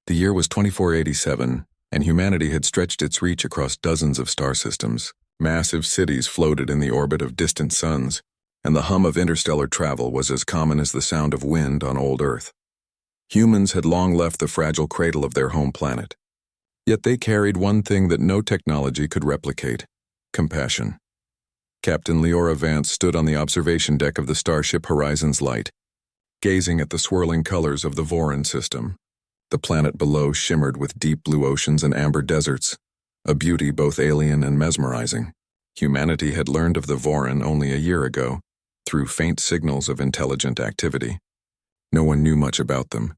The year was 2487, and humanity had stretched its reach across dozens of star systems. Massive cities floated in the orbit of distant suns, and the hum of interstellar travel was as common as the sound of wind on old Earth. Humans had long left the fragile cradle of their home planet. Yet they carried one thing that no technology could replicate: compassion. Captain Leora Vance stood on the observation deck of the starship Horizon's Light, gazing at the swirling colors of the Voron system. The planet below shimmered with deep blue oceans and amber deserts, a beauty both alien and mesmerizing. Humanity had learned of the Voron only a year ago, through faint signals of intelligent activity. No one knew much about them.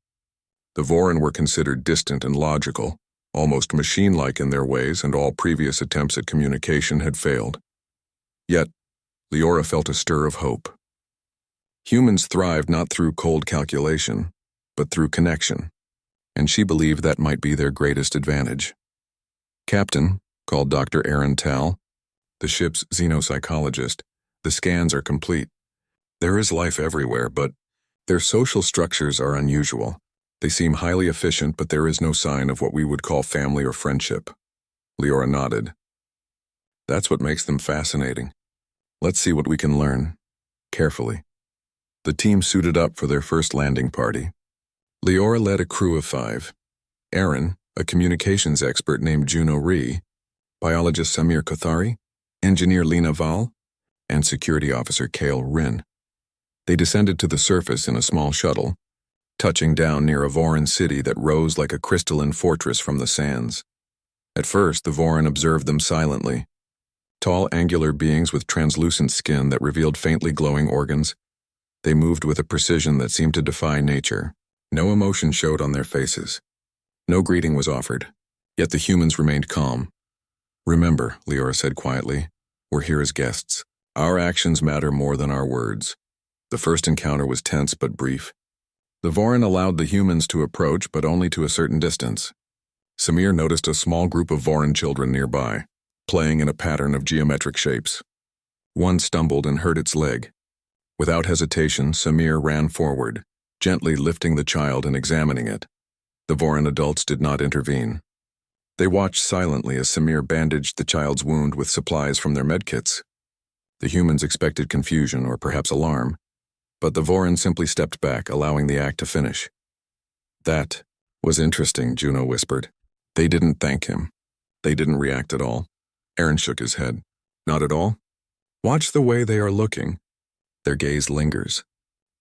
The Voron were considered distant and logical, almost machine-like in their ways, and all previous attempts at communication had failed. Yet, Leora felt a stir of hope. Humans thrived not through cold calculation, but through connection, and she believed that might be their greatest advantage. Captain, called Dr. Aaron Tal, the ship's xenopsychologist, the scans are complete. There is life everywhere, but their social structures are unusual. They seem highly efficient, but there is no sign of what we would call family or friendship. Leora nodded. That's what makes them fascinating. Let's see what we can learn. Carefully. The team suited up for their first landing party. Leora led a crew of 5. Aaron, a communications expert named Juno Rhee, biologist Samir Kothari, engineer Lena Val, and security officer Kale Rin. They descended to the surface in a small shuttle, touching down near a Voron city that rose like a crystalline fortress from the sands. At first, the Voron observed them silently. Tall, angular beings with translucent skin that revealed faintly glowing organs. They moved with a precision that seemed to defy nature. No emotion showed on their faces. No greeting was offered, yet the humans remained calm. Remember, Leora said quietly, we're here as guests. Our actions matter more than our words. The first encounter was tense but brief. The Voron allowed the humans to approach, but only to a certain distance. Samir noticed a small group of Voron children nearby, playing in a pattern of geometric shapes. One stumbled and hurt its leg. Without hesitation, Samir ran forward, gently lifting the child and examining it. The Voron adults did not intervene. They watched silently as Samir bandaged the child's wound with supplies from their medkits. The humans expected confusion or perhaps alarm, but the Voron simply stepped back, allowing the act to finish. That was interesting, Juno whispered. They didn't thank him. They didn't react at all. Aaron shook his head. Not at all? Watch the way they are looking. Their gaze lingers.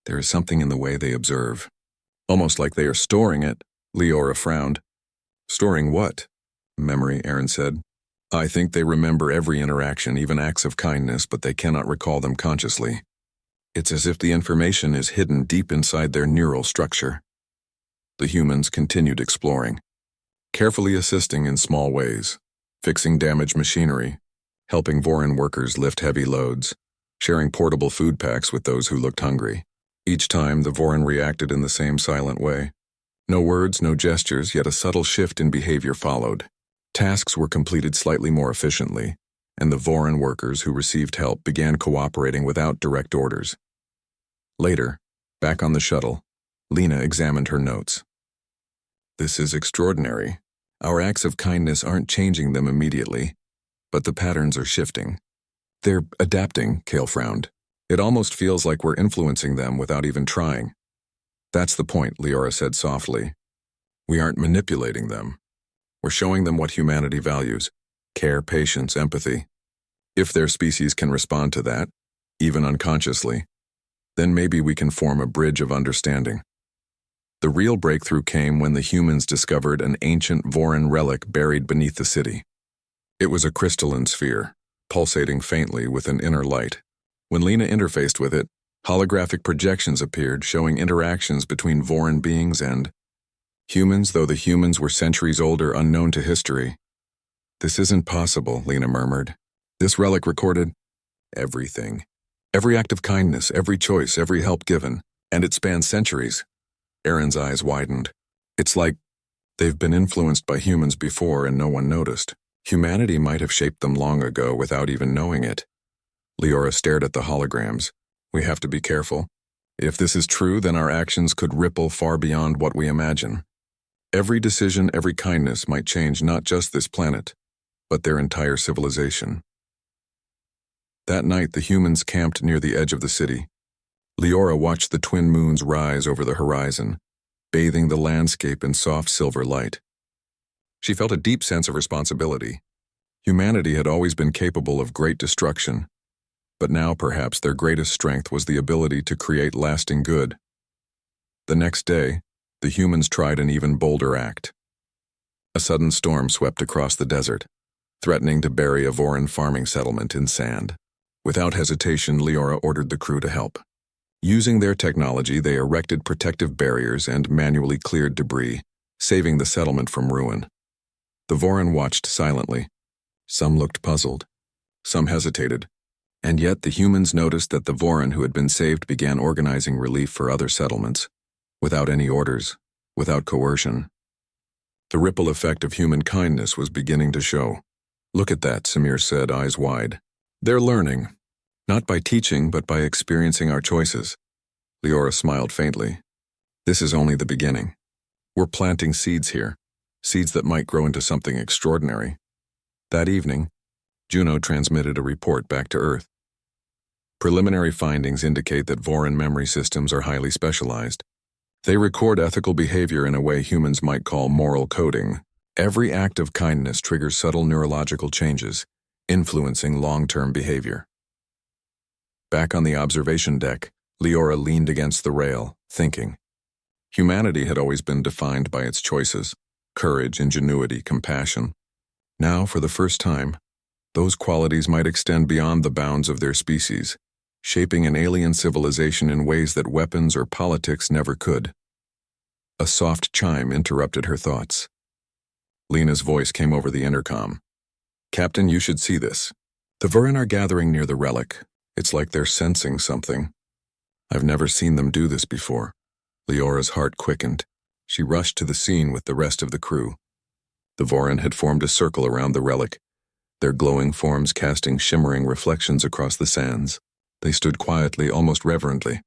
There is something in the way they observe. Almost like they are storing it. Leora frowned. Storing what? Memory, Aaron said. I think they remember every interaction, even acts of kindness, but they cannot recall them consciously. It's as if the information is hidden deep inside their neural structure. The humans continued exploring, carefully assisting in small ways, fixing damaged machinery, helping Voron workers lift heavy loads, sharing portable food packs with those who looked hungry. Each time, the Voron reacted in the same silent way. No words, no gestures, yet a subtle shift in behavior followed. Tasks were completed slightly more efficiently, and the Voron workers who received help began cooperating without direct orders. Later, back on the shuttle, Lena examined her notes. This is extraordinary. Our acts of kindness aren't changing them immediately, but the patterns are shifting. They're adapting, Kale frowned. It almost feels like we're influencing them without even trying. That's the point, Leora said softly. We aren't manipulating them. We're showing them what humanity values: care, patience, empathy. If their species can respond to that, even unconsciously, then maybe we can form a bridge of understanding. The real breakthrough came when the humans discovered an ancient Voron relic buried beneath the city. It was a crystalline sphere, pulsating faintly with an inner light. When Lena interfaced with it, holographic projections appeared showing interactions between Voron beings and humans, though the humans were centuries older, unknown to history. This isn't possible, Lena murmured. This relic recorded everything. Every act of kindness, every choice, every help given, and it spans centuries. Aaron's eyes widened. It's like they've been influenced by humans before and no one noticed. Humanity might have shaped them long ago without even knowing it. Leora stared at the holograms. We have to be careful. If this is true, then our actions could ripple far beyond what we imagine. Every decision, every kindness might change not just this planet, but their entire civilization. That night, the humans camped near the edge of the city. Leora watched the twin moons rise over the horizon, bathing the landscape in soft silver light. She felt a deep sense of responsibility. Humanity had always been capable of great destruction, but now perhaps their greatest strength was the ability to create lasting good. The next day, the humans tried an even bolder act. A sudden storm swept across the desert, threatening to bury a Voran farming settlement in sand. Without hesitation, Leora ordered the crew to help. Using their technology, they erected protective barriers and manually cleared debris, saving the settlement from ruin. The Voran watched silently. Some looked puzzled, some hesitated, and yet the humans noticed that the Voran who had been saved began organizing relief for other settlements, without any orders, without coercion. The ripple effect of human kindness was beginning to show. "Look at that," Samir said, eyes wide. "They're learning, not by teaching but by experiencing our choices." Leora smiled faintly. "This is only the beginning. We're planting seeds here, seeds that might grow into something extraordinary." That evening, Juno transmitted a report back to Earth. Preliminary findings indicate that Voran memory systems are highly specialized. They record ethical behavior in a way humans might call moral coding. Every act of kindness triggers subtle neurological changes, influencing long-term behavior. Back on the observation deck, Leora leaned against the rail, thinking. Humanity had always been defined by its choices: courage, ingenuity, compassion. Now, for the first time, those qualities might extend beyond the bounds of their species, shaping an alien civilization in ways that weapons or politics never could. A soft chime interrupted her thoughts. Lena's voice came over the intercom. "Captain, you should see this. The Voran are gathering near the relic. It's like they're sensing something. I've never seen them do this before." Leora's heart quickened. She rushed to the scene with the rest of the crew. The Voran had formed a circle around the relic, their glowing forms casting shimmering reflections across the sands. They stood quietly, almost reverently.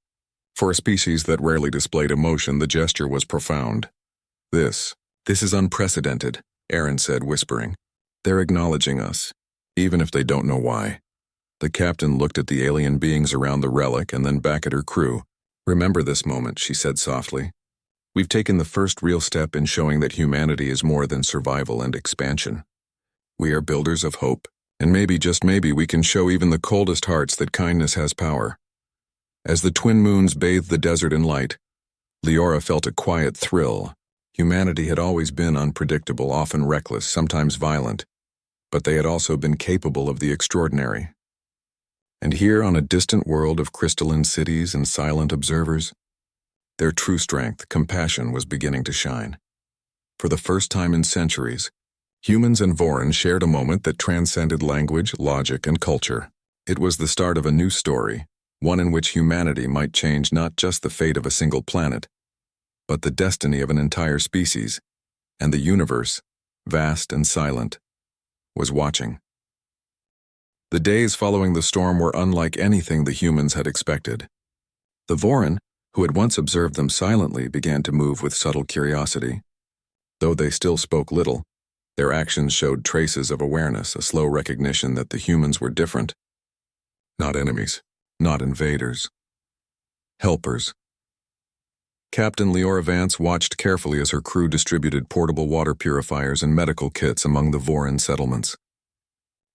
For a species that rarely displayed emotion, the gesture was profound. This is unprecedented," Aaron said, whispering. "They're acknowledging us, even if they don't know why." The captain looked at the alien beings around the relic and then back at her crew. "Remember this moment," she said softly. "We've taken the first real step in showing that humanity is more than survival and expansion. We are builders of hope, and maybe, just maybe, we can show even the coldest hearts that kindness has power." As the twin moons bathed the desert in light, Leora felt a quiet thrill. Humanity had always been unpredictable, often reckless, sometimes violent, but they had also been capable of the extraordinary. And here, on a distant world of crystalline cities and silent observers, their true strength, compassion, was beginning to shine. For the first time in centuries, humans and Voran shared a moment that transcended language, logic, and culture. It was the start of a new story, one in which humanity might change not just the fate of a single planet, but the destiny of an entire species, and the universe, vast and silent, was watching. The days following the storm were unlike anything the humans had expected. The Voran, who had once observed them silently, began to move with subtle curiosity. Though they still spoke little, their actions showed traces of awareness, a slow recognition that the humans were different. Not enemies, not invaders. Helpers. Captain Leora Vance watched carefully as her crew distributed portable water purifiers and medical kits among the Voran settlements.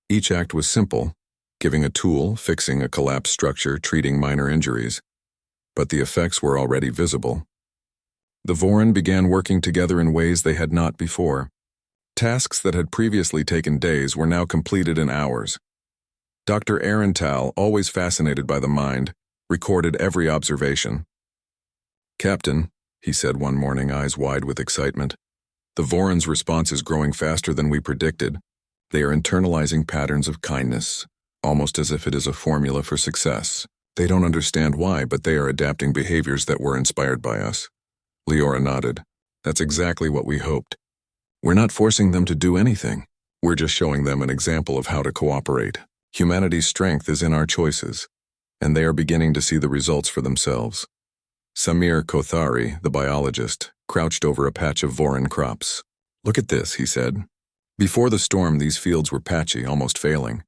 Each act was simple, giving a tool, fixing a collapsed structure, treating minor injuries. But the effects were already visible. The Voran began working together in ways they had not before. Tasks that had previously taken days were now completed in hours. Dr. Arental, always fascinated by the mind, recorded every observation. "Captain," he said one morning, eyes wide with excitement, "the Voran's response is growing faster than we predicted. They are internalizing patterns of kindness, almost as if it is a formula for success. They don't understand why, but they are adapting behaviors that were inspired by us." Leora nodded. "That's exactly what we hoped. We're not forcing them to do anything. We're just showing them an example of how to cooperate. Humanity's strength is in our choices, and they are beginning to see the results for themselves." Samir Kothari, the biologist, crouched over a patch of Voron crops. "Look at this," he said. "Before the storm, these fields were patchy, almost failing.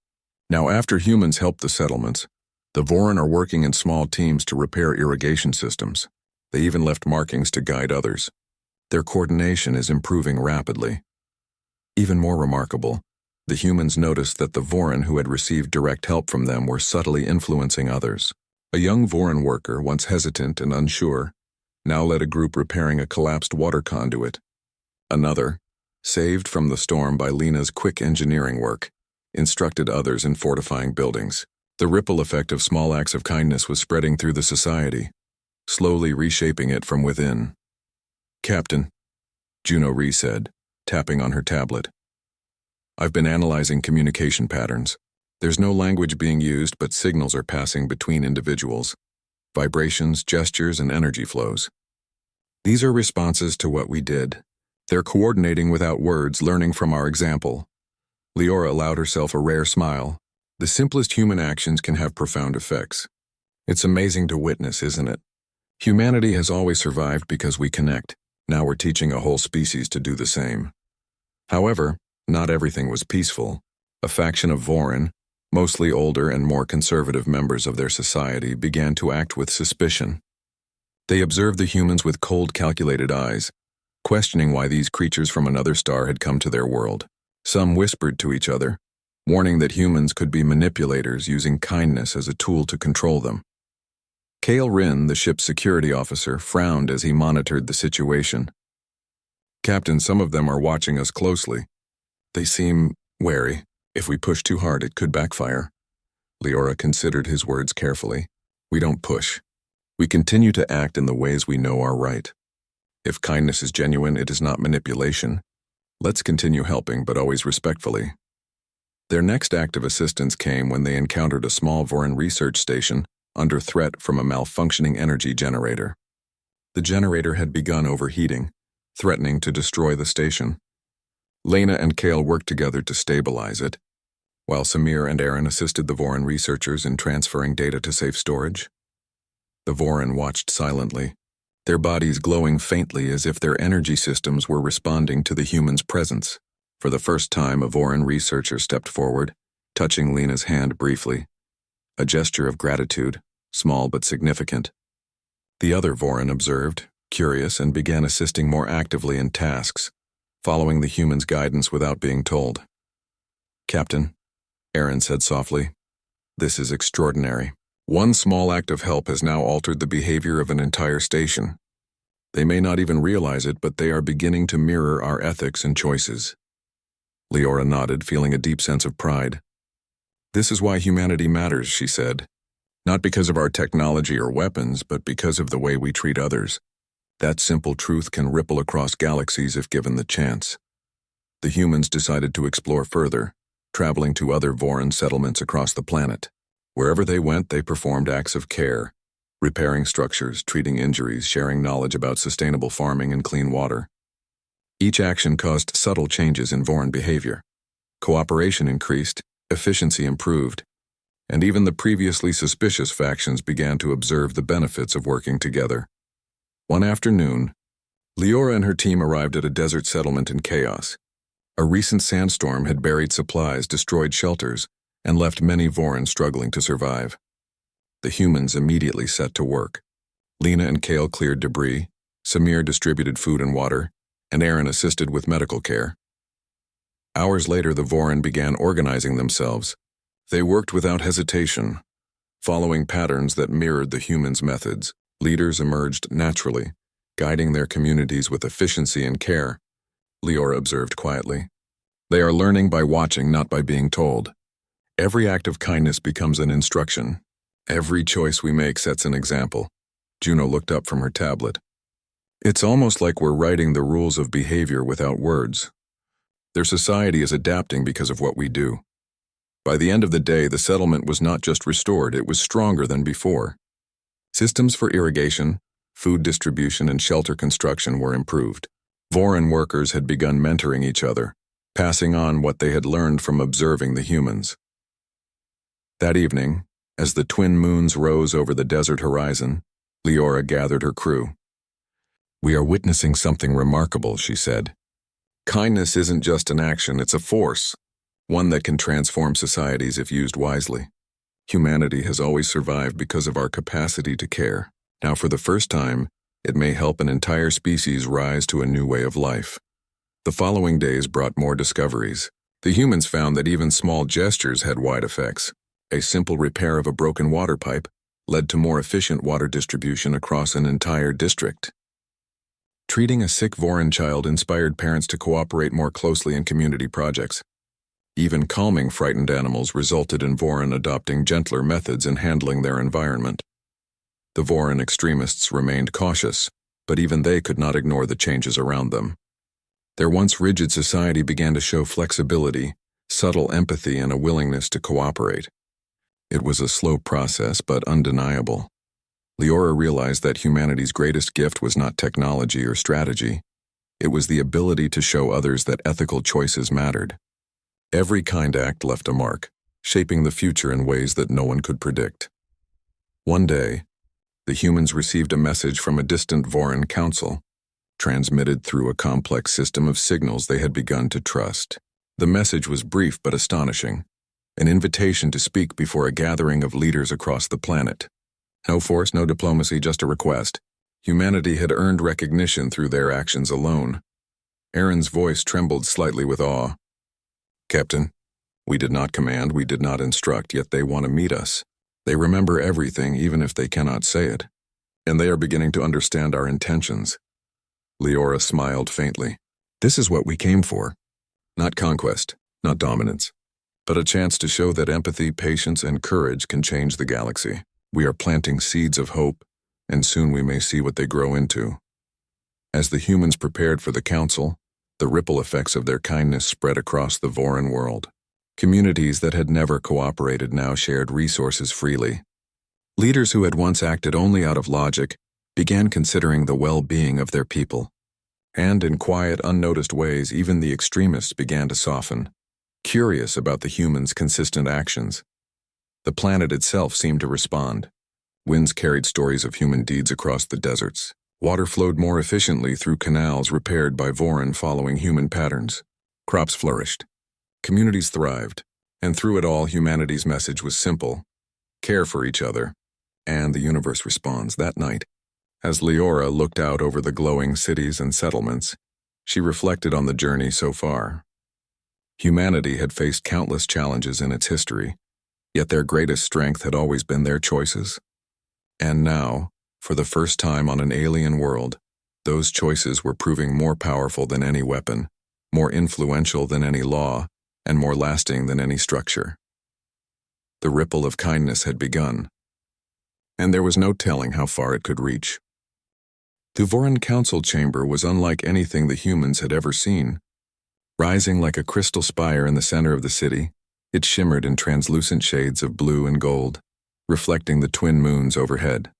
Now, after humans helped the settlements, the Voron are working in small teams to repair irrigation systems. They even left markings to guide others. Their coordination is improving rapidly." Even more remarkable, the humans noticed that the Voron who had received direct help from them were subtly influencing others. A young Voron worker, once hesitant and unsure, now led a group repairing a collapsed water conduit. Another, saved from the storm by Lena's quick engineering work, instructed others in fortifying buildings. The ripple effect of small acts of kindness was spreading through the society, slowly reshaping it from within. "Captain," Juno Ree said, tapping on her tablet. "I've been analyzing communication patterns. There's no language being used, but signals are passing between individuals. Vibrations, gestures, and energy flows. These are responses to what we did. They're coordinating without words, learning from our example." Leora allowed herself a rare smile. The simplest human actions can have profound effects. It's amazing to witness, isn't it? Humanity has always survived because we connect. Now we're teaching a whole species to do the same. However, not everything was peaceful. A faction of Voron, mostly older and more conservative members of their society, began to act with suspicion. They observed the humans with cold, calculated eyes, questioning why these creatures from another star had come to their world. Some whispered to each other, warning that humans could be manipulators using kindness as a tool to control them. Kale Rin, the ship's security officer, frowned as he monitored the situation. "Captain, some of them are watching us closely. They seem wary. If we push too hard, it could backfire." Leora considered his words carefully. "We don't push. We continue to act in the ways we know are right. If kindness is genuine, it is not manipulation. Let's continue helping, but always respectfully." Their next act of assistance came when they encountered a small Voron research station under threat from a malfunctioning energy generator. The generator had begun overheating, threatening to destroy the station. Lena and Kale worked together to stabilize it, while Samir and Aaron assisted the Voron researchers in transferring data to safe storage. The Voron watched silently, their bodies glowing faintly as if their energy systems were responding to the humans' presence. For the first time, a Voron researcher stepped forward, touching Lena's hand briefly. A gesture of gratitude, small but significant. The other Voron observed, curious, and began assisting more actively in tasks, following the humans' guidance without being told. "Captain," Aaron said softly, "this is extraordinary. One small act of help has now altered the behavior of an entire station. They may not even realize it, but they are beginning to mirror our ethics and choices." Leora nodded, feeling a deep sense of pride. "This is why humanity matters," she said. "Not because of our technology or weapons, but because of the way we treat others. That simple truth can ripple across galaxies if given the chance." The humans decided to explore further, traveling to other Voron settlements across the planet. Wherever they went, they performed acts of care, repairing structures, treating injuries, sharing knowledge about sustainable farming and clean water. Each action caused subtle changes in Voron behavior. Cooperation increased, efficiency improved, and even the previously suspicious factions began to observe the benefits of working together. One afternoon, Leora and her team arrived at a desert settlement in chaos. A recent sandstorm had buried supplies, destroyed shelters, and left many Voron struggling to survive. The humans immediately set to work. Lena and Kale cleared debris, Samir distributed food and water, and Aaron assisted with medical care. Hours later, the Voron began organizing themselves. They worked without hesitation, following patterns that mirrored the humans' methods. Leaders emerged naturally, guiding their communities with efficiency and care, Leora observed quietly. They are learning by watching, not by being told. Every act of kindness becomes an instruction. Every choice we make sets an example. Juno looked up from her tablet. It's almost like we're writing the rules of behavior without words. Their society is adapting because of what we do. By the end of the day, the settlement was not just restored, it was stronger than before. Systems for irrigation, food distribution, and shelter construction were improved. Voron workers had begun mentoring each other, passing on what they had learned from observing the humans. That evening, as the twin moons rose over the desert horizon, Leora gathered her crew. "We are witnessing something remarkable," she said. "Kindness isn't just an action, it's a force, one that can transform societies if used wisely. Humanity has always survived because of our capacity to care. Now, for the first time, it may help an entire species rise to a new way of life." The following days brought more discoveries. The humans found that even small gestures had wide effects. A simple repair of a broken water pipe led to more efficient water distribution across an entire district. Treating a sick Voran child inspired parents to cooperate more closely in community projects. Even calming frightened animals resulted in Voran adopting gentler methods in handling their environment. The Voran extremists remained cautious, but even they could not ignore the changes around them. Their once rigid society began to show flexibility, subtle empathy, and a willingness to cooperate. It was a slow process, but undeniable. Leora realized that humanity's greatest gift was not technology or strategy. It was the ability to show others that ethical choices mattered. Every kind act left a mark, shaping the future in ways that no one could predict. One day, the humans received a message from a distant Voran council, transmitted through a complex system of signals they had begun to trust. The message was brief but astonishing, an invitation to speak before a gathering of leaders across the planet. No force, no diplomacy, just a request. Humanity had earned recognition through their actions alone. Aaron's voice trembled slightly with awe. "Captain, we did not command, we did not instruct, yet they want to meet us. They remember everything, even if they cannot say it. And they are beginning to understand our intentions." Leora smiled faintly. "This is what we came for. Not conquest, not dominance, but a chance to show that empathy, patience, and courage can change the galaxy. We are planting seeds of hope, and soon we may see what they grow into." As the humans prepared for the council, the ripple effects of their kindness spread across the Voran world. Communities that had never cooperated now shared resources freely. Leaders who had once acted only out of logic began considering the well-being of their people. And in quiet, unnoticed ways, even the extremists began to soften, curious about the humans' consistent actions. The planet itself seemed to respond. Winds carried stories of human deeds across the deserts. Water flowed more efficiently through canals repaired by Voran following human patterns. Crops flourished. Communities thrived. And through it all, humanity's message was simple: care for each other, and the universe responds. That night, as Leora looked out over the glowing cities and settlements, she reflected on the journey so far. Humanity had faced countless challenges in its history, yet their greatest strength had always been their choices. And now, for the first time on an alien world, those choices were proving more powerful than any weapon, more influential than any law, and more lasting than any structure. The ripple of kindness had begun, and there was no telling how far it could reach. The Voran Council chamber was unlike anything the humans had ever seen. Rising like a crystal spire in the center of the city, it shimmered in translucent shades of blue and gold, reflecting the twin moons overhead.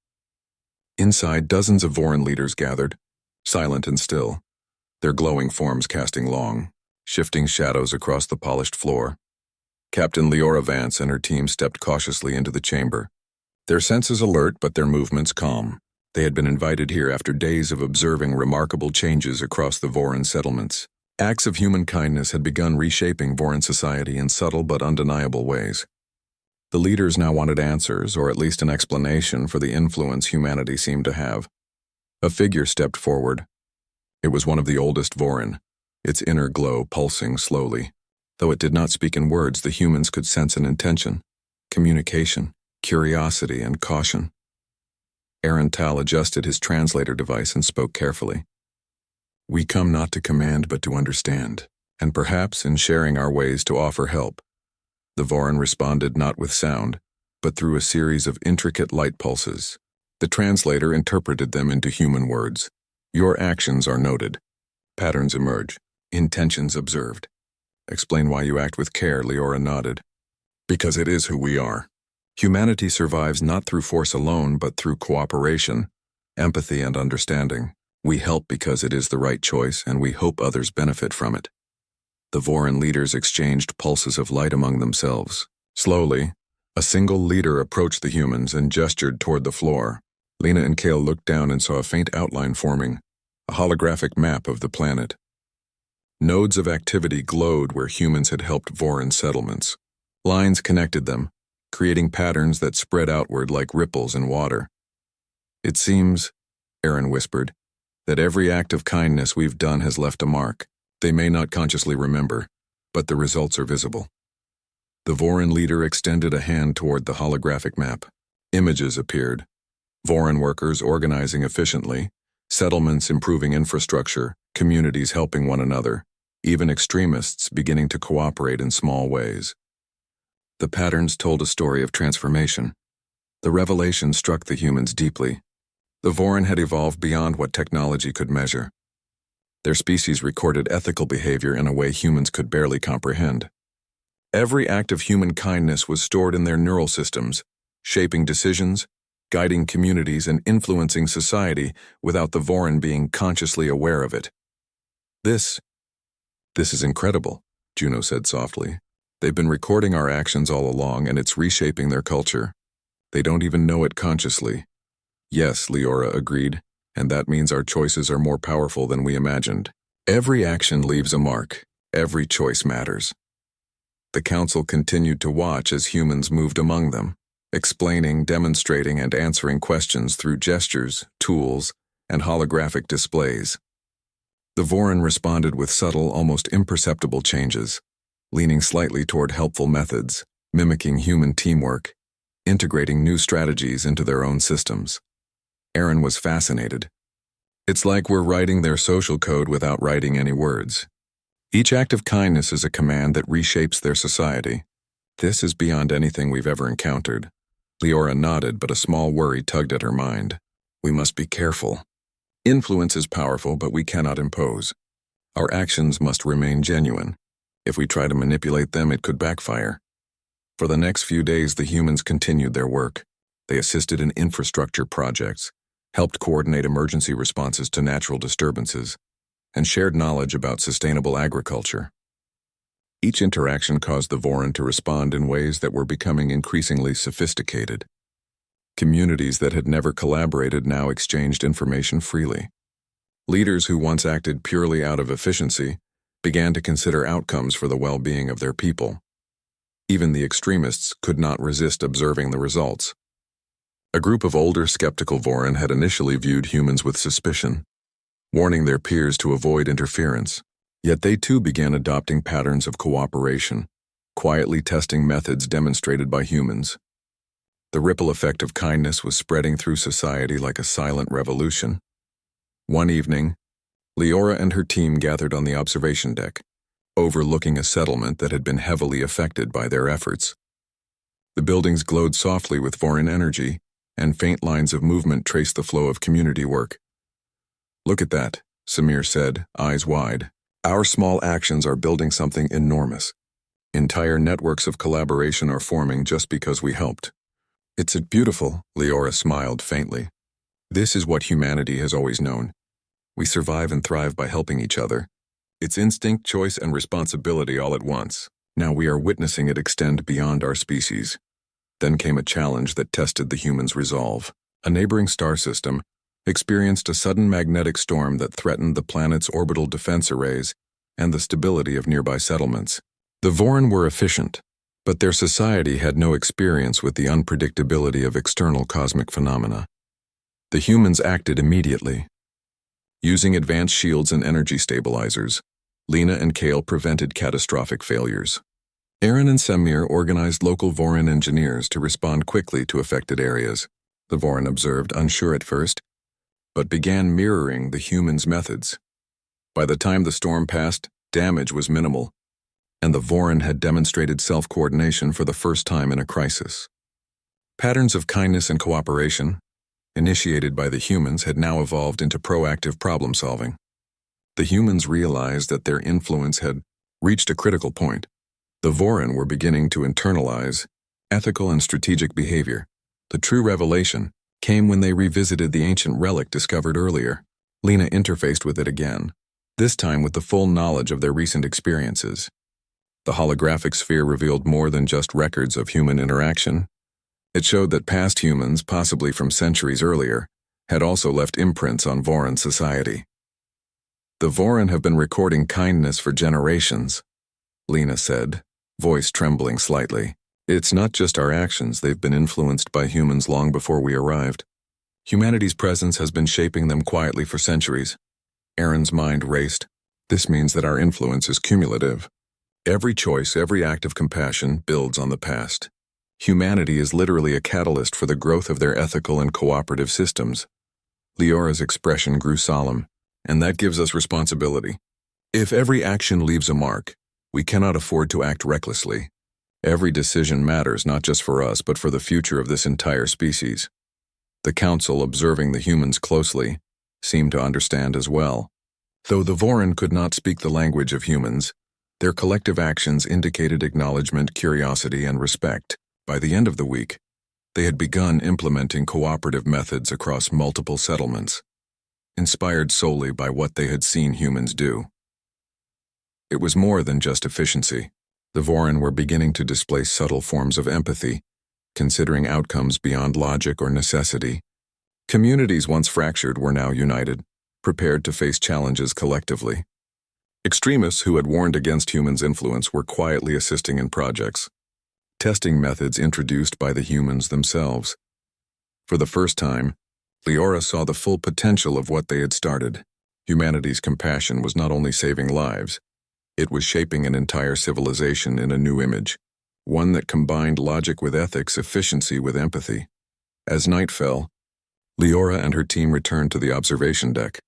Inside, dozens of Voran leaders gathered, silent and still, their glowing forms casting long, shifting shadows across the polished floor. Captain Leora Vance and her team stepped cautiously into the chamber, their senses alert but their movements calm. They had been invited here after days of observing remarkable changes across the Voran settlements. Acts of human kindness had begun reshaping Voran society in subtle but undeniable ways. The leaders now wanted answers, or at least an explanation for the influence humanity seemed to have. A figure stepped forward. It was one of the oldest Voran, its inner glow pulsing slowly. Though it did not speak in words, the humans could sense an intention, communication, curiosity, and caution. Aaron Tal adjusted his translator device and spoke carefully. "We come not to command but to understand, and perhaps in sharing our ways to offer help." The Voran responded not with sound, but through a series of intricate light pulses. The translator interpreted them into human words. "Your actions are noted. Patterns emerge. Intentions observed. Explain why you act with care," Leora nodded. "Because it is who we are. Humanity survives not through force alone, but through cooperation, empathy, and understanding. We help because it is the right choice, and we hope others benefit from it." The Voran leaders exchanged pulses of light among themselves. Slowly, a single leader approached the humans and gestured toward the floor. Lena and Kale looked down and saw a faint outline forming, a holographic map of the planet. Nodes of activity glowed where humans had helped Voron settlements. Lines connected them, creating patterns that spread outward like ripples in water. "It seems," Aaron whispered, "that every act of kindness we've done has left a mark. They may not consciously remember, but the results are visible." The Voron leader extended a hand toward the holographic map. Images appeared. Voron workers organizing efficiently, settlements improving infrastructure, communities helping one another, even extremists beginning to cooperate in small ways. The patterns told a story of transformation. The revelation struck the humans deeply. The Voron had evolved beyond what technology could measure. Their species recorded ethical behavior in a way humans could barely comprehend. Every act of human kindness was stored in their neural systems, shaping decisions, guiding communities, and influencing society without the Voron being consciously aware of it. This is incredible," Juno said softly. "They've been recording our actions all along, and it's reshaping their culture. They don't even know it consciously." "Yes," Leora agreed, "and that means our choices are more powerful than we imagined. Every action leaves a mark. Every choice matters." The council continued to watch as humans moved among them, explaining, demonstrating, and answering questions through gestures, tools, and holographic displays. The Voron responded with subtle, almost imperceptible changes, leaning slightly toward helpful methods, mimicking human teamwork, integrating new strategies into their own systems. Aaron was fascinated. "It's like we're writing their social code without writing any words. Each act of kindness is a command that reshapes their society. This is beyond anything we've ever encountered." Leora nodded, but a small worry tugged at her mind. "We must be careful. Influence is powerful, but we cannot impose. Our actions must remain genuine. If we try to manipulate them, it could backfire." For the next few days, the humans continued their work. They assisted in infrastructure projects, helped coordinate emergency responses to natural disturbances, and shared knowledge about sustainable agriculture. Each interaction caused the Voron to respond in ways that were becoming increasingly sophisticated. Communities that had never collaborated now exchanged information freely. Leaders who once acted purely out of efficiency began to consider outcomes for the well-being of their people. Even the extremists could not resist observing the results. A group of older, skeptical Voron had initially viewed humans with suspicion, warning their peers to avoid interference. Yet they too began adopting patterns of cooperation, quietly testing methods demonstrated by humans. The ripple effect of kindness was spreading through society like a silent revolution. One evening, Leora and her team gathered on the observation deck, overlooking a settlement that had been heavily affected by their efforts. The buildings glowed softly with Voron energy, and faint lines of movement traced the flow of community work. "Look at that," Samir said, eyes wide. "Our small actions are building something enormous. Entire networks of collaboration are forming just because we helped." "It's beautiful," Leora smiled faintly. "This is what humanity has always known. We survive and thrive by helping each other. It's instinct, choice, and responsibility all at once. Now we are witnessing it extend beyond our species." Then came a challenge that tested the humans' resolve. A neighboring star system experienced a sudden magnetic storm that threatened the planet's orbital defense arrays and the stability of nearby settlements. The Voron were efficient, but their society had no experience with the unpredictability of external cosmic phenomena. The humans acted immediately. Using advanced shields and energy stabilizers, Lena and Kale prevented catastrophic failures. Aaron and Samir organized local Voron engineers to respond quickly to affected areas. The Voron observed, unsure at first, but began mirroring the humans' methods. By the time the storm passed, damage was minimal, and the Voron had demonstrated self-coordination for the first time in a crisis. Patterns of kindness and cooperation, initiated by the humans, had now evolved into proactive problem-solving. The humans realized that their influence had reached a critical point. The Voron were beginning to internalize ethical and strategic behavior. The true revelation came when they revisited the ancient relic discovered earlier. Lena interfaced with it again, this time with the full knowledge of their recent experiences. The holographic sphere revealed more than just records of human interaction. It showed that past humans, possibly from centuries earlier, had also left imprints on Voran society. The Voran have been recording kindness for generations, Lena said, voice trembling slightly. It's not just our actions, they've been influenced by humans long before we arrived. Humanity's presence has been shaping them quietly for centuries. Aaron's mind raced. This means that our influence is cumulative. Every choice, every act of compassion builds on the past. Humanity is literally a catalyst for the growth of their ethical and cooperative systems. Leora's expression grew solemn, and that gives us responsibility. If every action leaves a mark, we cannot afford to act recklessly. Every decision matters not just for us, but for the future of this entire species. The Council, observing the humans closely, seemed to understand as well. Though the Voran could not speak the language of humans, their collective actions indicated acknowledgement, curiosity, and respect. By the end of the week, they had begun implementing cooperative methods across multiple settlements, inspired solely by what they had seen humans do. It was more than just efficiency. The Voran were beginning to display subtle forms of empathy, considering outcomes beyond logic or necessity. Communities once fractured were now united, prepared to face challenges collectively. Extremists who had warned against humans' influence were quietly assisting in projects, testing methods introduced by the humans themselves. For the first time, Leora saw the full potential of what they had started. Humanity's compassion was not only saving lives, it was shaping an entire civilization in a new image, one that combined logic with ethics, efficiency with empathy. As night fell, Leora and her team returned to the observation deck.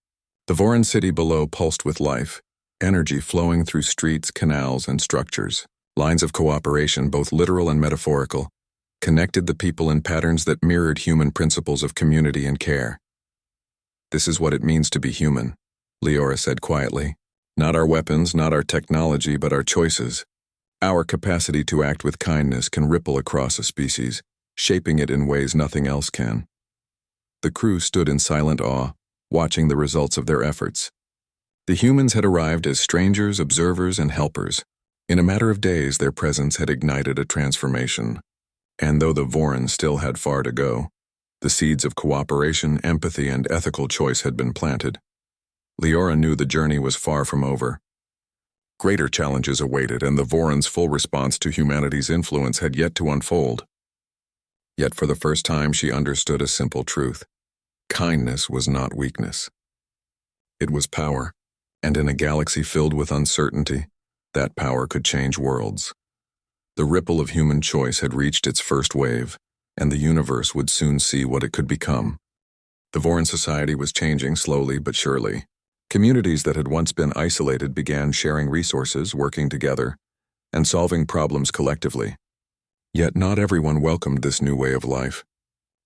The Voran city below pulsed with life, energy flowing through streets, canals, and structures. Lines of cooperation, both literal and metaphorical, connected the people in patterns that mirrored human principles of community and care. This is what it means to be human, Leora said quietly. Not our weapons, not our technology, but our choices. Our capacity to act with kindness can ripple across a species, shaping it in ways nothing else can. The crew stood in silent awe, watching the results of their efforts. The humans had arrived as strangers, observers, and helpers. In a matter of days, their presence had ignited a transformation. And though the Voran still had far to go, the seeds of cooperation, empathy, and ethical choice had been planted. Leora knew the journey was far from over. Greater challenges awaited, and the Voran's full response to humanity's influence had yet to unfold. Yet for the first time she understood a simple truth. Kindness was not weakness. It was power, and in a galaxy filled with uncertainty, that power could change worlds. The ripple of human choice had reached its first wave, and the universe would soon see what it could become. The Voran society was changing slowly but surely. Communities that had once been isolated began sharing resources, working together, and solving problems collectively. Yet not everyone welcomed this new way of life.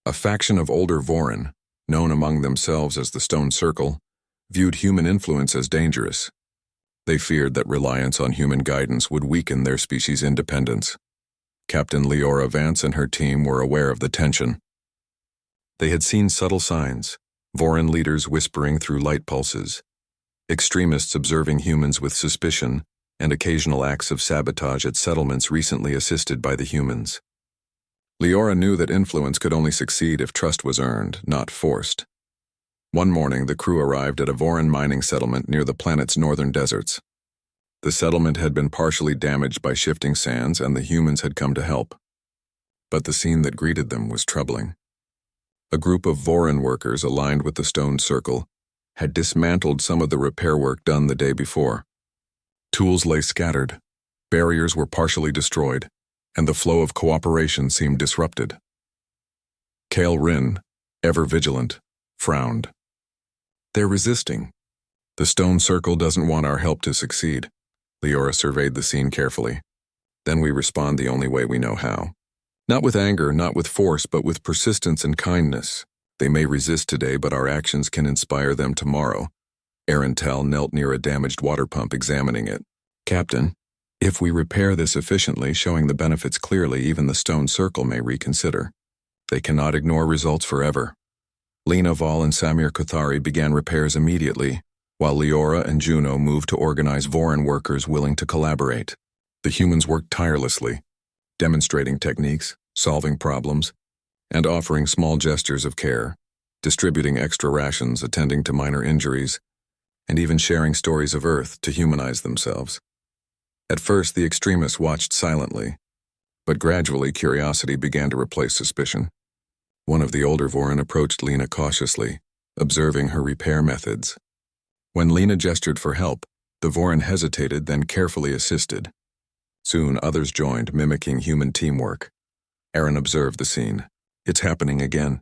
A faction of older Voran, known among themselves as the Stone Circle, viewed human influence as dangerous. They feared that reliance on human guidance would weaken their species' independence. Captain Leora Vance and her team were aware of the tension. They had seen subtle signs, Voran leaders whispering through light pulses, extremists observing humans with suspicion, and occasional acts of sabotage at settlements recently assisted by the humans. Leora knew that influence could only succeed if trust was earned, not forced. One morning, the crew arrived at a Voran mining settlement near the planet's northern deserts. The settlement had been partially damaged by shifting sands, and the humans had come to help. But the scene that greeted them was troubling. A group of Voran workers aligned with the Stone Circle had dismantled some of the repair work done the day before. Tools lay scattered, barriers were partially destroyed, and the flow of cooperation seemed disrupted. Kale Rin, ever vigilant, frowned. They're resisting. The Stone Circle doesn't want our help to succeed. Leora surveyed the scene carefully. Then we respond the only way we know how. Not with anger, not with force, but with persistence and kindness. They may resist today, but our actions can inspire them tomorrow. Arentel knelt near a damaged water pump, examining it. Captain, if we repair this efficiently, showing the benefits clearly, even the Stone Circle may reconsider. They cannot ignore results forever. Lena Val and Samir Kothari began repairs immediately, while Leora and Juno moved to organize Voran workers willing to collaborate. The humans worked tirelessly, demonstrating techniques, solving problems, and offering small gestures of care, distributing extra rations, attending to minor injuries, and even sharing stories of Earth to humanize themselves. At first, the extremists watched silently, but gradually curiosity began to replace suspicion. One of the older Vorin approached Lena cautiously, observing her repair methods. When Lena gestured for help, the Vorin hesitated, then carefully assisted. Soon others joined, mimicking human teamwork. Aaron observed the scene. It's happening again.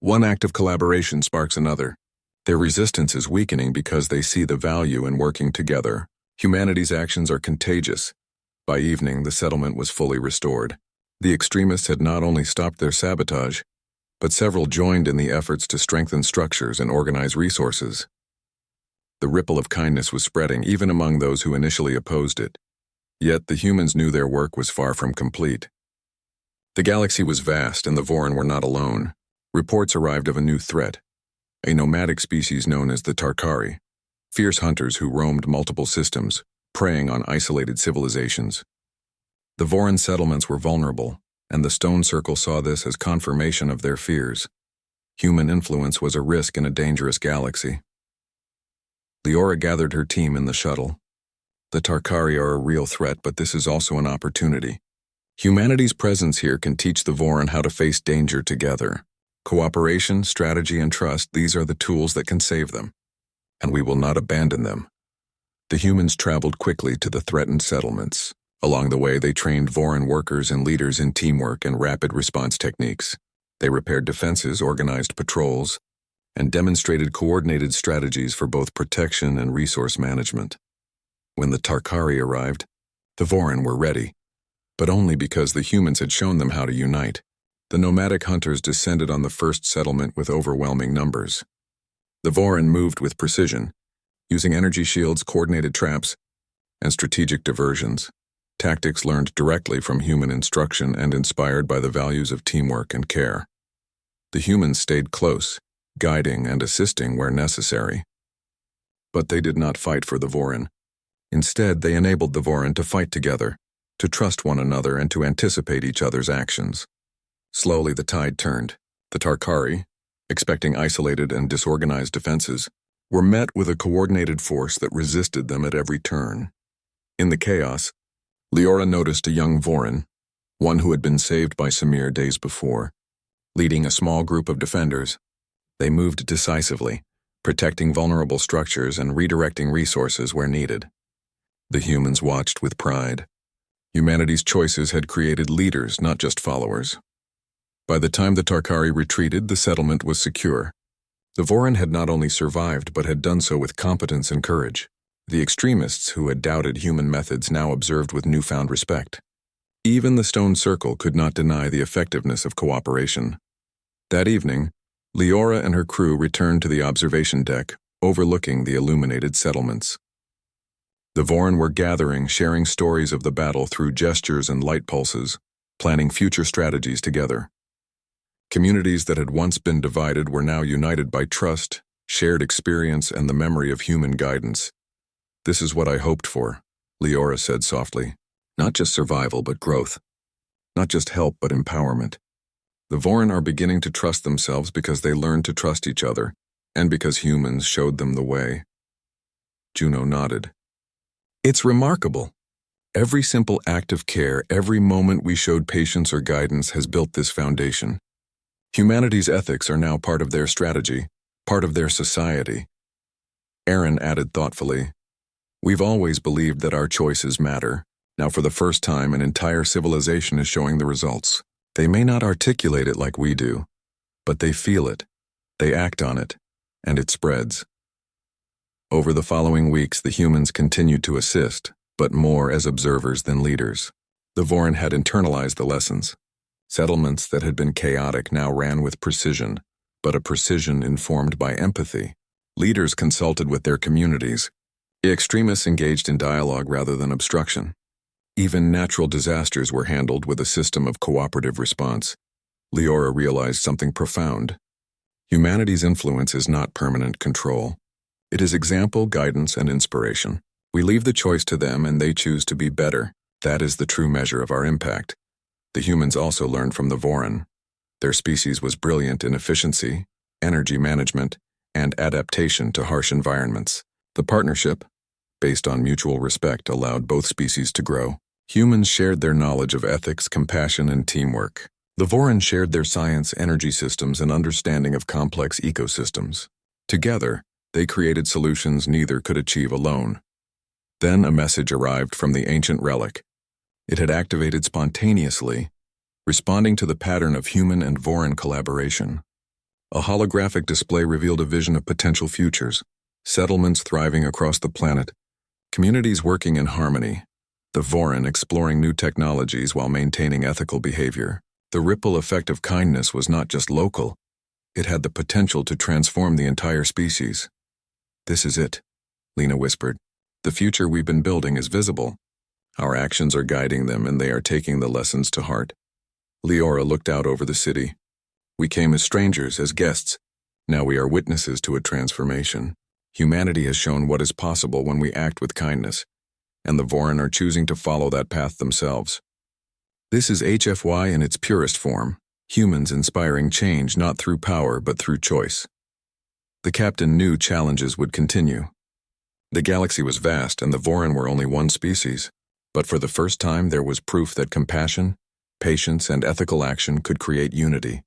One act of collaboration sparks another. Their resistance is weakening because they see the value in working together. Humanity's actions are contagious. By evening, the settlement was fully restored. The extremists had not only stopped their sabotage, but several joined in the efforts to strengthen structures and organize resources. The ripple of kindness was spreading even among those who initially opposed it. Yet the humans knew their work was far from complete. The galaxy was vast and the Vorin were not alone. Reports arrived of a new threat, a nomadic species known as the Tarkari, fierce hunters who roamed multiple systems, preying on isolated civilizations. The Vorin settlements were vulnerable, and the Stone Circle saw this as confirmation of their fears. Human influence was a risk in a dangerous galaxy. Leora gathered her team in the shuttle. The Tarkari are a real threat, but this is also an opportunity. Humanity's presence here can teach the Vorin how to face danger together. Cooperation, strategy, and trust, these are the tools that can save them. And we will not abandon them. The humans traveled quickly to the threatened settlements. Along the way, they trained Vorin workers and leaders in teamwork and rapid response techniques. They repaired defenses, organized patrols, and demonstrated coordinated strategies for both protection and resource management. When the Tarkari arrived, the Vorin were ready, but only because the humans had shown them how to unite. The nomadic hunters descended on the first settlement with overwhelming numbers. The Vorin moved with precision, using energy shields, coordinated traps, and strategic diversions. Tactics learned directly from human instruction and inspired by the values of teamwork and care. The humans stayed close, guiding and assisting where necessary. But they did not fight for the Vorin. Instead, they enabled the Vorin to fight together, to trust one another and to anticipate each other's actions. Slowly the tide turned. The Tarkari, expecting isolated and disorganized defenses, were met with a coordinated force that resisted them at every turn. In the chaos, Leora noticed a young Vorin, one who had been saved by Samir days before. Leading a small group of defenders, they moved decisively, protecting vulnerable structures and redirecting resources where needed. The humans watched with pride. Humanity's choices had created leaders, not just followers. By the time the Tarkari retreated, the settlement was secure. The Vorin had not only survived, but had done so with competence and courage. The extremists who had doubted human methods now observed with newfound respect. Even the Stone Circle could not deny the effectiveness of cooperation. That evening, Leora and her crew returned to the observation deck, overlooking the illuminated settlements. The Vorin were gathering, sharing stories of the battle through gestures and light pulses, planning future strategies together. Communities that had once been divided were now united by trust, shared experience, and the memory of human guidance. "This is what I hoped for," Leora said softly. "Not just survival, but growth. Not just help, but empowerment. The Vorin are beginning to trust themselves because they learned to trust each other, and because humans showed them the way." Juno nodded. "It's remarkable. Every simple act of care, every moment we showed patience or guidance has built this foundation. Humanity's ethics are now part of their strategy, part of their society." Aaron added thoughtfully, "We've always believed that our choices matter. Now for the first time, an entire civilization is showing the results. They may not articulate it like we do, but they feel it, they act on it, and it spreads." Over the following weeks, the humans continued to assist, but more as observers than leaders. The Vorin had internalized the lessons. Settlements that had been chaotic now ran with precision, but a precision informed by empathy. Leaders consulted with their communities. The extremists engaged in dialogue rather than obstruction. Even natural disasters were handled with a system of cooperative response. Leora realized something profound. Humanity's influence is not permanent control. It is example, guidance, and inspiration. We leave the choice to them and they choose to be better. That is the true measure of our impact. The humans also learned from the Vorin. Their species was brilliant in efficiency, energy management, and adaptation to harsh environments. The partnership, based on mutual respect, allowed both species to grow. Humans shared their knowledge of ethics, compassion, and teamwork. The Voron shared their science, energy systems, and understanding of complex ecosystems. Together, they created solutions neither could achieve alone. Then a message arrived from the ancient relic. It had activated spontaneously, responding to the pattern of human and Voron collaboration. A holographic display revealed a vision of potential futures, settlements thriving across the planet, communities working in harmony, the Voron exploring new technologies while maintaining ethical behavior. The ripple effect of kindness was not just local, it had the potential to transform the entire species. "This is it," Lena whispered. "The future we've been building is visible. Our actions are guiding them and they are taking the lessons to heart." Leora looked out over the city. "We came as strangers, as guests. Now we are witnesses to a transformation. Humanity has shown what is possible when we act with kindness, and the Voron are choosing to follow that path themselves. This is HFY in its purest form, humans inspiring change not through power but through choice." The captain knew challenges would continue. The galaxy was vast and the Voron were only one species, but for the first time there was proof that compassion, patience, and ethical action could create unity,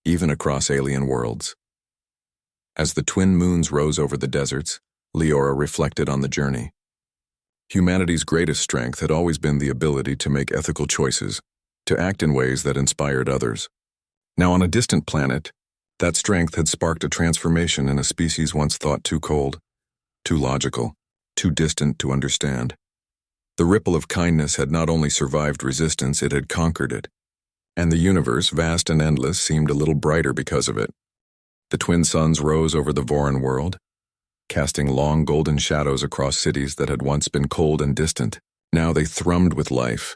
even across alien worlds. As the twin moons rose over the deserts, Leora reflected on the journey. Humanity's greatest strength had always been the ability to make ethical choices, to act in ways that inspired others. Now on a distant planet, that strength had sparked a transformation in a species once thought too cold, too logical, too distant to understand. The ripple of kindness had not only survived resistance, it had conquered it. And the universe, vast and endless, seemed a little brighter because of it. The twin suns rose over the Voron world, casting long golden shadows across cities that had once been cold and distant. Now they thrummed with life,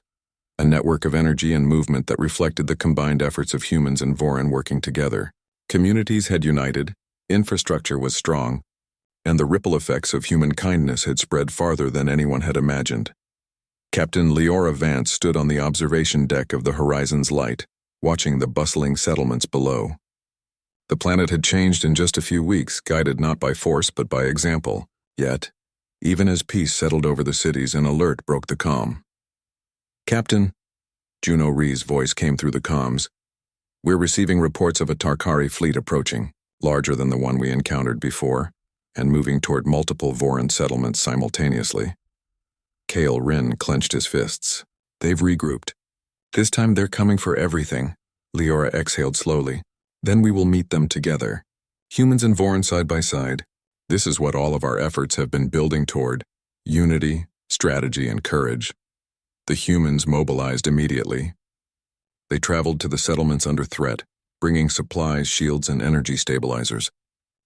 a network of energy and movement that reflected the combined efforts of humans and Voron working together. Communities had united, infrastructure was strong, and the ripple effects of human kindness had spread farther than anyone had imagined. Captain Leora Vance stood on the observation deck of the Horizon's Light, watching the bustling settlements below. The planet had changed in just a few weeks, guided not by force but by example. Yet, even as peace settled over the cities, an alert broke the calm. "Captain," Juno Ree's voice came through the comms, "we're receiving reports of a Tarkari fleet approaching, larger than the one we encountered before, and moving toward multiple Voron settlements simultaneously." Kale Rin clenched his fists. "They've regrouped. This time they're coming for everything." Leora exhaled slowly. "Then we will meet them together. Humans and Voron side by side. This is what all of our efforts have been building toward: unity, strategy, and courage." The humans mobilized immediately. They traveled to the settlements under threat, bringing supplies, shields, and energy stabilizers.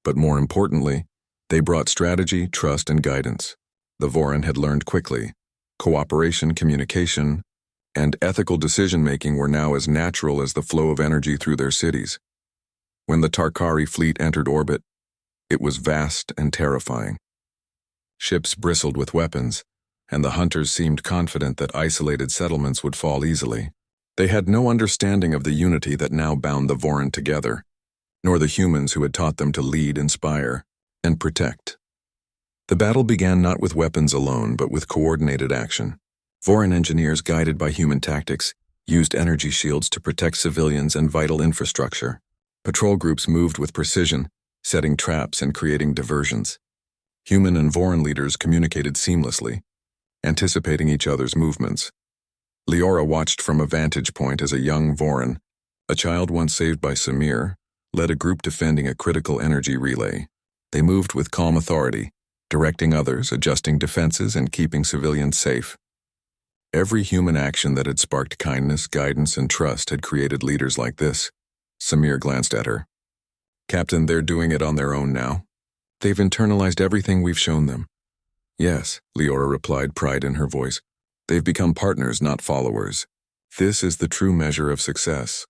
But more importantly, they brought strategy, trust, and guidance. The Voron had learned quickly. Cooperation, communication, and ethical decision-making were now as natural as the flow of energy through their cities. When the Tarkari fleet entered orbit, it was vast and terrifying. Ships bristled with weapons, and the hunters seemed confident that isolated settlements would fall easily. They had no understanding of the unity that now bound the Voron together, nor the humans who had taught them to lead, inspire, and protect. The battle began not with weapons alone, but with coordinated action. Voron engineers, guided by human tactics, used energy shields to protect civilians and vital infrastructure. Patrol groups moved with precision, setting traps and creating diversions. Human and Voron leaders communicated seamlessly, anticipating each other's movements. Leora watched from a vantage point as a young Voron, a child once saved by Samir, led a group defending a critical energy relay. They moved with calm authority, directing others, adjusting defenses, and keeping civilians safe. Every human action that had sparked kindness, guidance, and trust had created leaders like this. Samir glanced at her. "Captain, they're doing it on their own now. They've internalized everything we've shown them." "Yes," Leora replied, pride in her voice. "They've become partners, not followers. This is the true measure of success."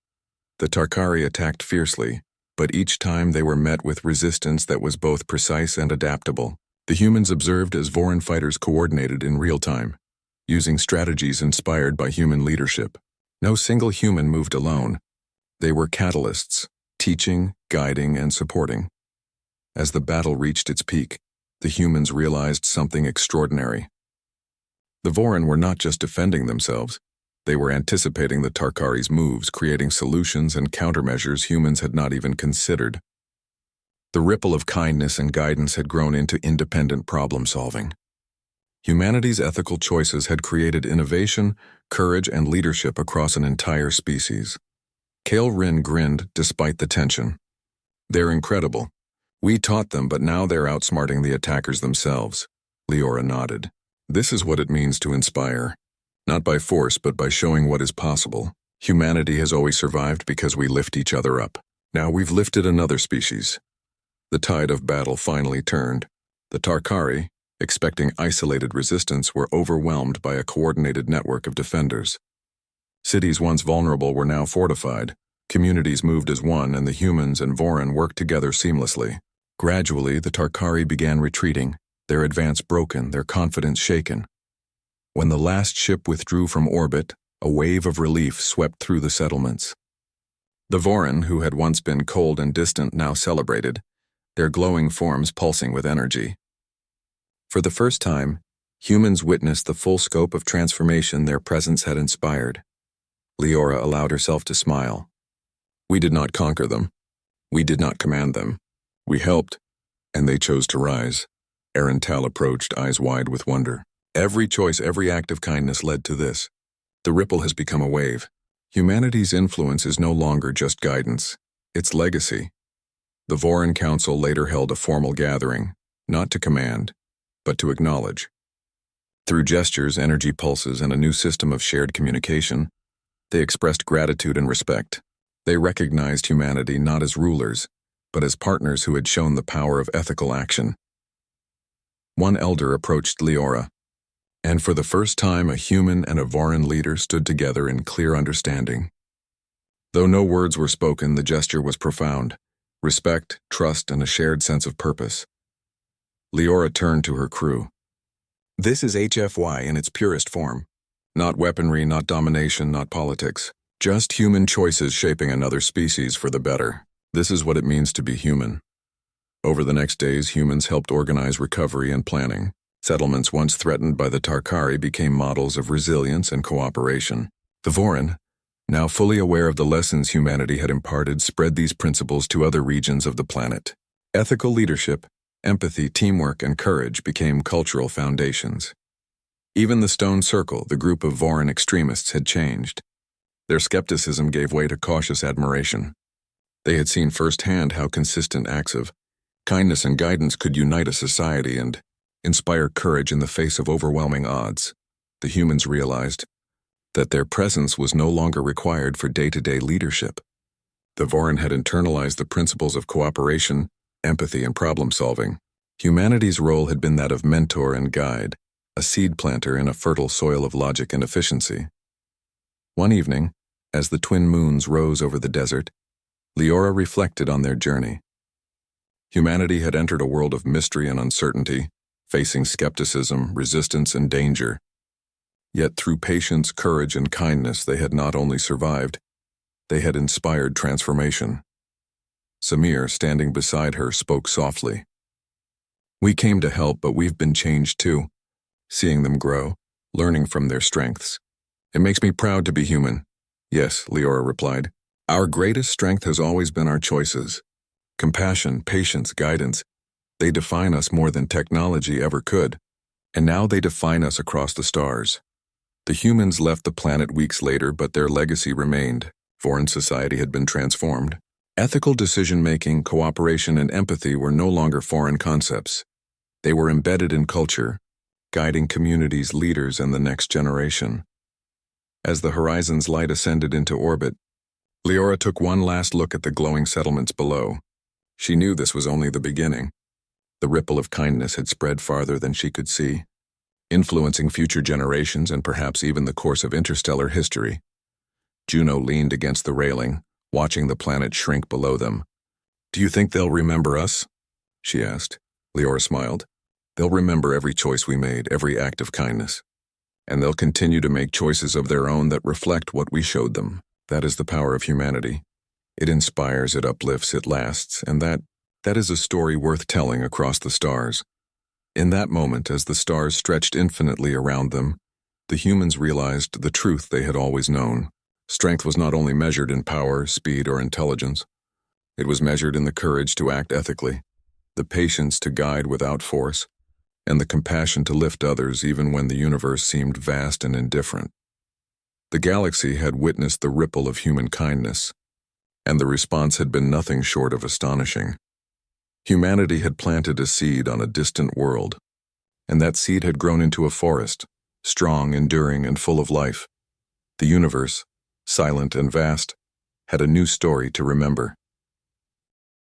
The Tarkari attacked fiercely, but each time they were met with resistance that was both precise and adaptable. The humans observed as Voron fighters coordinated in real time, using strategies inspired by human leadership. No single human moved alone. They were catalysts, teaching, guiding, and supporting. As the battle reached its peak, the humans realized something extraordinary. The Vorin were not just defending themselves, they were anticipating the Tarkari's moves, creating solutions and countermeasures humans had not even considered. The ripple of kindness and guidance had grown into independent problem-solving. Humanity's ethical choices had created innovation, courage, and leadership across an entire species. Kale Rin grinned despite the tension. They're incredible. We taught them, but now they're outsmarting the attackers themselves. Leora nodded. This is what it means to inspire. Not by force, but by showing what is possible. Humanity has always survived because we lift each other up. Now we've lifted another species. The tide of battle finally turned. The Tarkari, expecting isolated resistance, were overwhelmed by a coordinated network of defenders. Cities once vulnerable were now fortified. Communities moved as one, and the humans and Vorin worked together seamlessly. Gradually, the Tarkari began retreating, their advance broken, their confidence shaken. When the last ship withdrew from orbit, a wave of relief swept through the settlements. The Vorin, who had once been cold and distant, now celebrated, their glowing forms pulsing with energy. For the first time, humans witnessed the full scope of transformation their presence had inspired. Leora allowed herself to smile. We did not conquer them. We did not command them. We helped, and they chose to rise. Arental approached, eyes wide with wonder. Every choice, every act of kindness led to this. The ripple has become a wave. Humanity's influence is no longer just guidance. It's legacy. The Vorin Council later held a formal gathering, not to command, but to acknowledge. Through gestures, energy pulses, and a new system of shared communication, they expressed gratitude and respect. They recognized humanity not as rulers, but as partners who had shown the power of ethical action. One elder approached Leora, and for the first time a human and a Vorin leader stood together in clear understanding. Though no words were spoken, the gesture was profound. Respect, trust, and a shared sense of purpose. Leora turned to her crew. This is HFY in its purest form. Not weaponry, not domination, not politics. Just human choices shaping another species for the better. This is what it means to be human. Over the next days, humans helped organize recovery and planning. Settlements once threatened by the Tarkari became models of resilience and cooperation. The Vorin, now fully aware of the lessons humanity had imparted, spread these principles to other regions of the planet. Ethical leadership, empathy, teamwork, and courage became cultural foundations. Even the Stone Circle, the group of Vorin extremists, had changed. Their skepticism gave way to cautious admiration. They had seen firsthand how consistent acts of kindness and guidance could unite a society and inspire courage in the face of overwhelming odds. The humans realized that their presence was no longer required for day-to-day leadership. The Vorin had internalized the principles of cooperation, empathy, and problem-solving. Humanity's role had been that of mentor and guide, a seed planter in a fertile soil of logic and efficiency. One evening, as the twin moons rose over the desert, Leora reflected on their journey. Humanity had entered a world of mystery and uncertainty, facing skepticism, resistance, and danger. Yet through patience, courage, and kindness, they had not only survived, they had inspired transformation. Samir, standing beside her, spoke softly. We came to help, but we've been changed too, seeing them grow, learning from their strengths. It makes me proud to be human. Yes, Leora replied. Our greatest strength has always been our choices. Compassion, patience, guidance. They define us more than technology ever could. And now they define us across the stars. The humans left the planet weeks later, but their legacy remained. Foreign society had been transformed. Ethical decision-making, cooperation, and empathy were no longer foreign concepts. They were embedded in culture, guiding communities, leaders, and the next generation. As the horizon's light ascended into orbit, Leora took one last look at the glowing settlements below. She knew this was only the beginning. The ripple of kindness had spread farther than she could see, influencing future generations and perhaps even the course of interstellar history. Juno leaned against the railing, watching the planet shrink below them. Do you think they'll remember us? She asked. Leora smiled. They'll remember every choice we made, every act of kindness. And they'll continue to make choices of their own that reflect what we showed them. That is the power of humanity. It inspires, it uplifts, it lasts, and that is a story worth telling across the stars. In that moment, as the stars stretched infinitely around them, the humans realized the truth they had always known. Strength was not only measured in power, speed, or intelligence. It was measured in the courage to act ethically, the patience to guide without force, and the compassion to lift others even when the universe seemed vast and indifferent. The galaxy had witnessed the ripple of human kindness, and the response had been nothing short of astonishing. Humanity had planted a seed on a distant world, and that seed had grown into a forest, strong, enduring, and full of life. The universe, silent and vast, had a new story to remember.